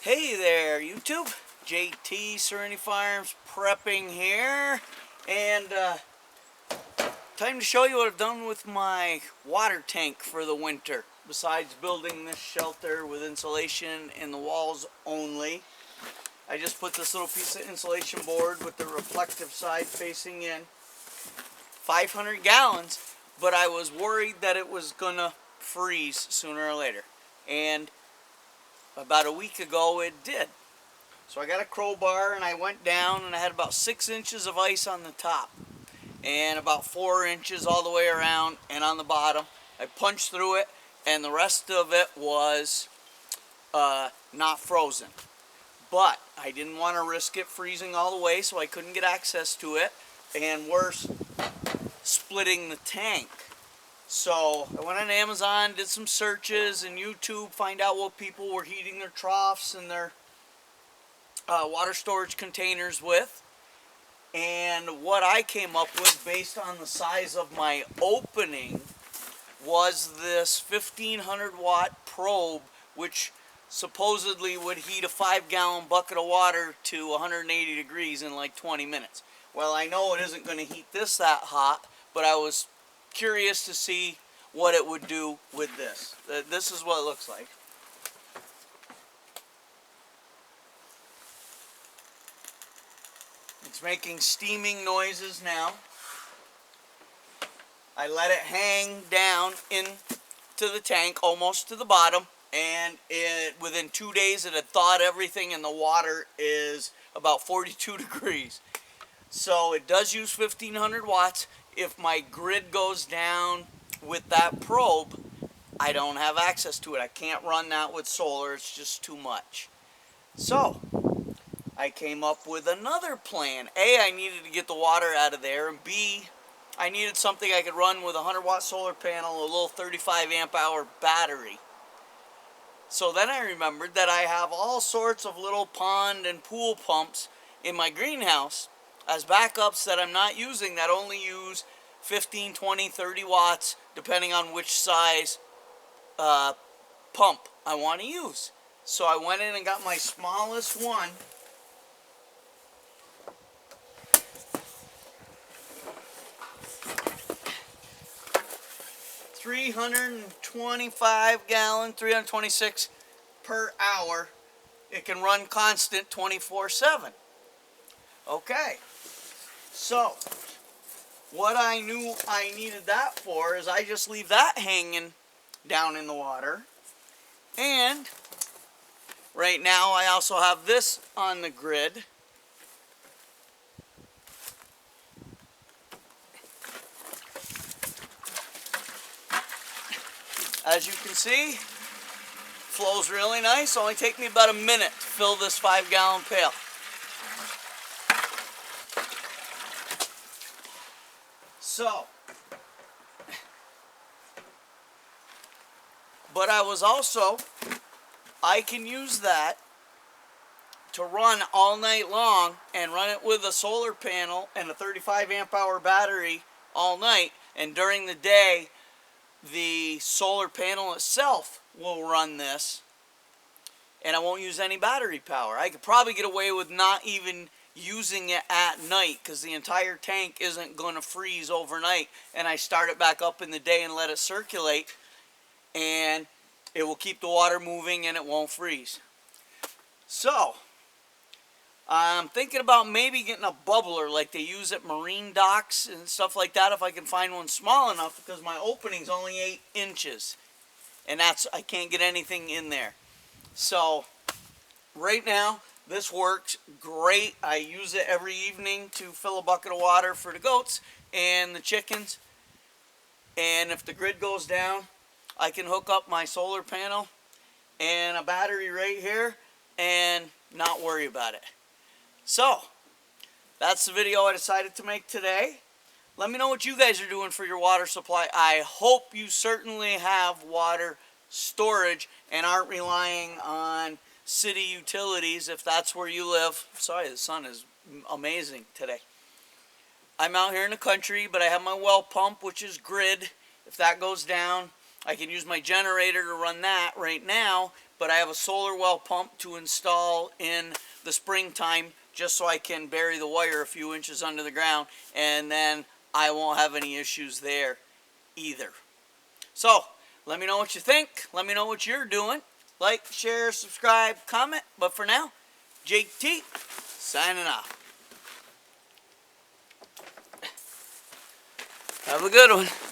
Hey there, YouTube. JT Serenity Farms prepping here, and time to show you what I've done with my water tank for the winter. Besides building this shelter with insulation in the walls only, I just put this little piece of insulation board with the reflective side facing in. 500 gallons, but I was worried that it was gonna freeze sooner or later, and about a week ago it did. So I got a crowbar and I went down and I had about 6 inches of ice on the top and about 4 inches all the way around and on the bottom. I punched through it and the rest of it was not frozen. But I didn't want to risk it freezing all the way, so I couldn't get access to it, and worse, splitting the tank. So I went on Amazon, did some searches and YouTube, find out what people were heating their troughs and their water storage containers with. And what I came up with, based on the size of my opening, was this 1500 watt probe, which supposedly would heat a 5-gallon bucket of water to 180 degrees in like 20 minutes. Well, I know it isn't going to heat this that hot, but I was curious to see what it would do with this. This is what it looks like. It's making steaming noises now. I let it hang down into the tank almost to the bottom, and within 2 days it had thawed everything, and the water is about 42 degrees. So it does use 1500 watts. If my grid goes down with that probe, I don't have access to it. I can't run that with solar. It's just too much. So I came up with another plan. A, I needed to get the water out of there, and B, I needed something I could run with a 100-watt solar panel, a little 35 amp hour battery. So then I remembered that I have all sorts of little pond and pool pumps in my greenhouse as backups that I'm not using, that only use 15, 20, 30 watts, depending on which size pump I want to use. So I went in and got my smallest one. $325 gallon, 326 per hour. It can run constant 24/7. Okay, so what I knew I needed that for is I just leave that hanging down in the water. And right now I also have this on the grid. As you can see, flows really nice. Only take me about a minute to fill this 5-gallon pail. So, but I can use that to run all night long and run it with a solar panel and a 35 amp hour battery all night, and during the day the solar panel itself will run this, and I won't use any battery power. I could probably get away with not even using it at night, because the entire tank isn't going to freeze overnight, and I start it back up in the day and let it circulate, and it will keep the water moving and it won't freeze. So I'm thinking about maybe getting a bubbler like they use at marine docks and stuff like that, if I can find one small enough, because my opening's only 8 inches and I can't get anything in there. So right now this works great. I use it every evening to fill a bucket of water for the goats and the chickens. And if the grid goes down, I can hook up my solar panel and a battery right here and not worry about it. So that's the video I decided to make today. Let me know what you guys are doing for your water supply. I hope you certainly have water storage and aren't relying on city utilities if that's where you live. Sorry, the sun is amazing today. I'm out here in the country, but I have my well pump, which is grid. If that goes down, I can use my generator to run that right now, but I have a solar well pump to install in the springtime just so I can bury the wire a few inches under the ground, and then I won't have any issues there either. So, let me know what you think. Let me know what you're doing. Like, share, subscribe, comment. But for now, JT signing off. Have a good one.